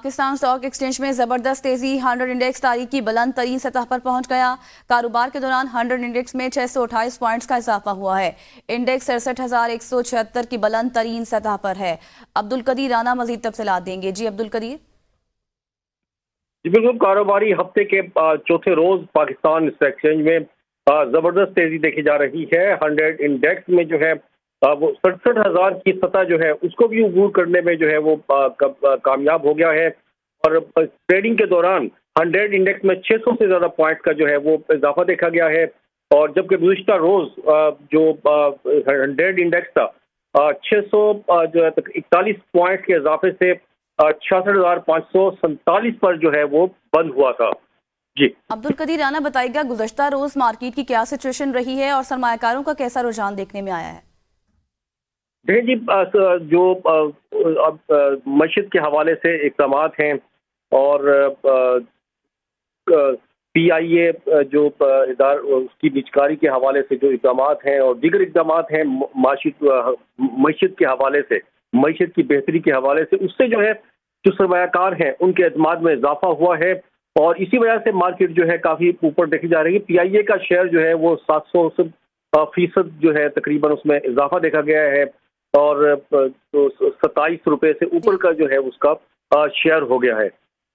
Pakistan stock exchange में जबरदस्त तेजी। 100 इंडेक्स तारीख की बुलंद तरीन सतह पर पहुंच गया। कारोबार के दौरान 100 इंडेक्स में 628 पॉइंट्स का इजाफा हुआ है। इंडेक्स 67,176 की बुलंद तरीन सतह पर है। अब्दुल कदीर राना मजीद तफसीलात देंगे। जी अब्दुल कदीर। जी बिल्कुल, कारोबारी हफ्ते के चौथे रोज पाकिस्तान स्टॉक एक्सचेंज में जबरदस्त तेजी देखी जा रही है। 100 इंडेक्स में जो है वो 67,000 की सतह जो है उसको भी अबूर करने में जो है वो कामयाब हो गया है। और ट्रेडिंग के दौरान 100 इंडेक्स में 600 से ज्यादा पॉइंट का जो है वो इजाफा देखा गया है। और जबकि गुज़िश्ता रोज जो 100 इंडेक्स था 600 जो है 41 पॉइंट के इजाफे से 66,547 पर जो है वो बंद हुआ था। जी अब्दुल कदीर राना बताइएगा, गुज़श्ता रोज मार्केट की क्या सिचुएशन रही है और सरमायाकारों का कैसा रुझान देखने में आया है? देखिए जी, जो अब मस्जिद के हवाले से इक़दाम हैं और PIA जो उसकी निजकारी के हवाले से जो इक़दाम हैं और दीगर इक़दाम हैं मस्जिद के हवाले से, मईशत की बेहतरी के हवाले से, उससे जो है जो सरमायाकार हैं उनके एतमाद में इजाफा हुआ है। और इसी वजह से मार्केट जो है काफ़ी ऊपर देखी जा रही है। PIA का शेयर जो है वो 700% जो है तकरीबन उसमें इजाफा देखा गया है और तो 27 रुपये से ऊपर का जो है उसका शेयर हो गया है।